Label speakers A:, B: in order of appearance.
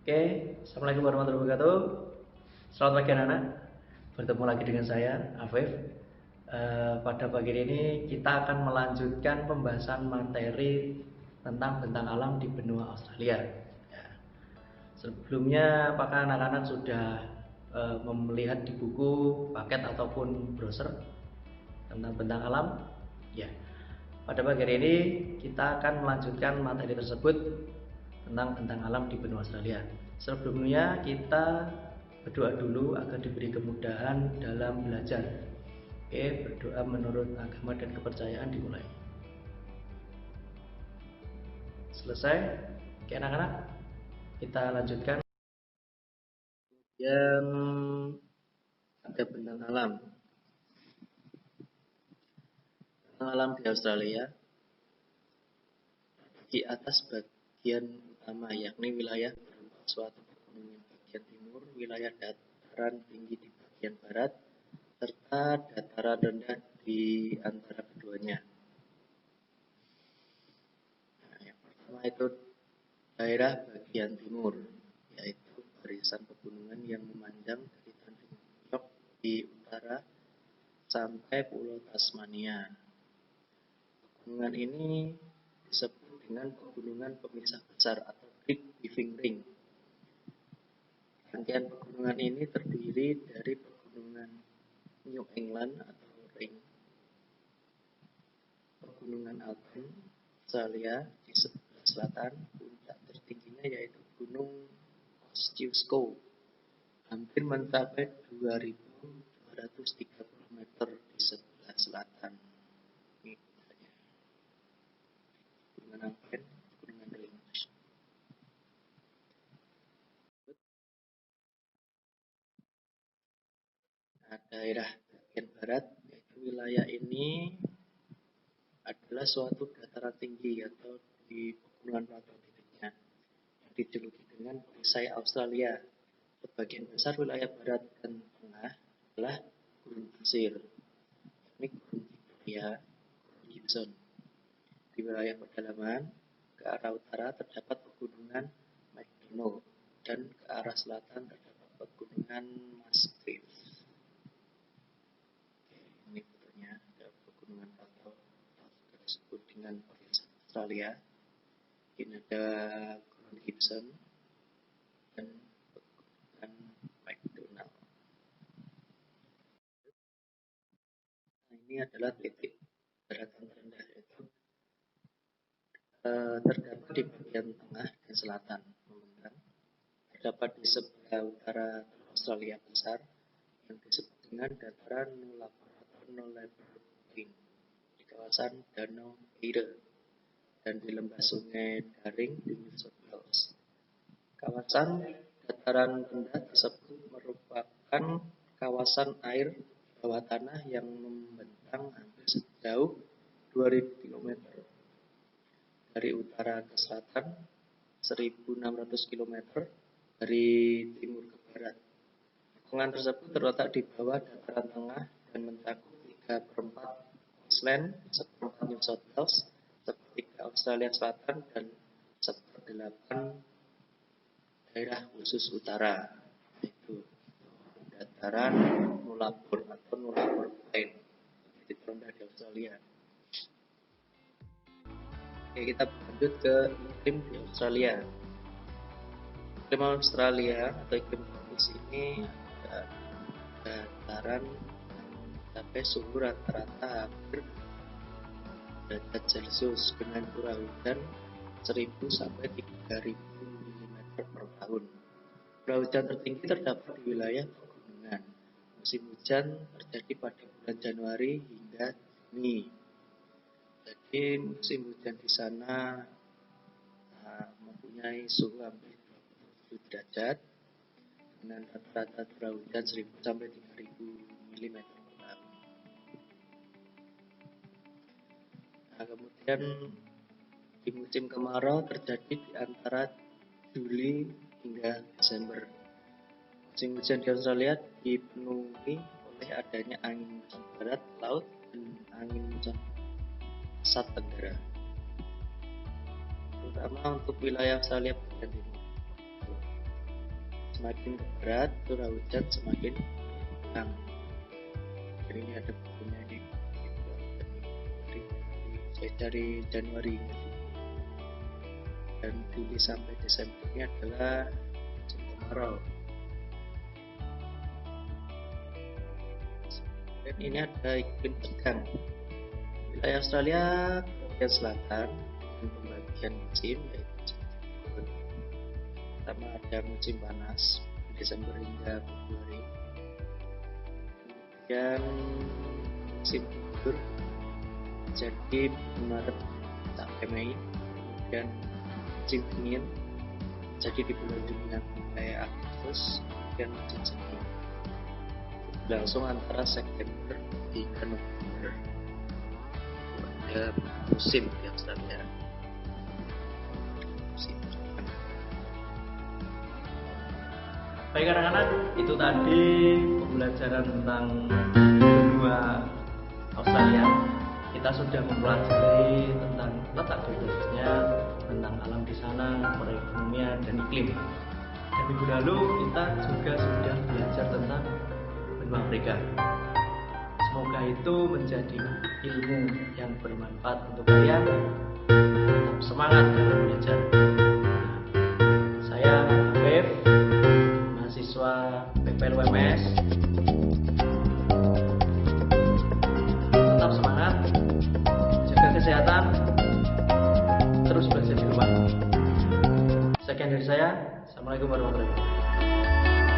A: Oke, Assalamualaikum warahmatullahi wabarakatuh. Selamat pagi anak-anak. Bertemu lagi dengan saya, Afif. Pada pagi ini kita akan melanjutkan pembahasan materi tentang bentang alam di benua Australia. Ya. Sebelumnya, apakah anak-anak sudah melihat di buku, paket ataupun browser tentang bentang alam? Ya. Pada pagi ini kita akan melanjutkan materi tersebut tentang bentang alam di benua Australia. Sebelumnya kita berdoa dulu agar diberi kemudahan dalam belajar. Oke, berdoa menurut agama dan kepercayaan dimulai. Selesai? Oke anak-anak, kita lanjutkan. Yang ada bentang alam. Bentang alam di Australia di atas bagian utama, yakni wilayah berupa suatu pegunungan bagian timur, wilayah dataran tinggi di bagian barat, serta dataran rendah di antara keduanya. Nah, yang pertama itu daerah bagian timur, yaitu barisan pegunungan yang memanjang dari Tanjung Priok di utara sampai Pulau Tasmania. Pegunungan ini disebut dengan pegunungan pemisah besar atau Great Diving Ring. Rangkaian pegunungan ini terdiri dari pegunungan New England atau Ring, pegunungan Alton, Australia di sebelah selatan, puncak tertingginya yaitu Gunung Kosciuszko, hampir mencapai 2.230 meter di sebelah selatan. Ini Gunungan Alton, Gunungan Ring. Nah, daerah bagian barat, yaitu wilayah ini adalah suatu dataran tinggi atau di pegunungan plato titiknya yang dijuluki dengan perisai Australia. Sebagian besar wilayah barat dan tengah adalah gurun pasir, ini gurun Victoria, gurun Gibson. Di wilayah pedalaman ke arah utara terdapat pegunungan McDonald dan ke arah selatan terdapat pegunungan Musgrave. Ini fotonya, ada pegunungan plato disebut dengan Australia. Ini ada Gurun Gibson dan pegunungan McDonald. Nah, ini adalah titik daratan terendah, yaitu terdapat di bagian tengah dan selatan membentang. Terdapat di sebelah utara Australia besar yang disebut dengan dataran Nullarbor atau Nullarbor Plain di kawasan Danau Eire dan di lembah sungai Daring di New South Wales. Kawasan dataran rendah tersebut merupakan kawasan air bawah tanah yang membentang hampir sejauh 2.000 km dari utara ke selatan, 1.600 km dari timur ke barat. Lingkungan tersebut terletak di bawah dataran tengah dan mencakup 3/4 Queensland, 1/4 New South Wales, 1/3 Australia Selatan, dan 1/8 daerah khusus utara, yaitu dataran Nullarbor atau Nullarbor Plain, titik terendah di Australia. Oke, kita lanjut ke iklim di Australia. Iklim Australia atau iklim tropis ini ada dataran mencapai suhu rata-rata hampir derajat Celcius dengan curah hujan 1.000 sampai 3.000 mm per tahun. Curah hujan tertinggi terdapat di wilayah pegunungan. Musim hujan terjadi pada bulan Januari hingga Juni. Jadi musim hujan di sana mempunyai suhu hampir 27 derajat dengan rata-rata curah hujan 1.000 sampai 3.000 mm per tahun. Nah, kemudian di musim kemarau terjadi di antara Juli hingga Desember. Musim hujan di Australia dipenuhi oleh adanya angin muson barat laut dan angin muson pasat tenggara, terutama untuk wilayah Australia bagian timur. semakin ke barat curah hujan semakin kurang. Dan ini ada bukunya ini dari Januari dan Juli sampai Desember ini adalah musim kemarau. Dan ini ada iklim tegang. Wilayah Australia bagian selatan dengan pembagian musim, yaitu pertama ada musim panas Desember hingga Februari, kemudian musim gugur jadi Maret sampai Mei, kemudian musim dingin jadi di bulan Juni sampai Agustus, kemudian musim semi berlangsung antara September hingga November. Ada musim di Australia.
B: Baik anak-anak, itu tadi pembelajaran tentang benua Australia. Kita sudah mempelajari tentang letak geografisnya, tentang alam di sana, perekonomian dan iklim. Dan minggu lalu kita juga sudah belajar tentang benua Afrika. Semoga itu menjadi ilmu yang bermanfaat untuk kalian. Tetap semangat dalam belajar. Saya Afif, mahasiswa PPLUMS. Tetap semangat, jaga kesehatan, terus belajar di rumah. Sekian dari saya. Assalamualaikum warahmatullahi wabarakatuh.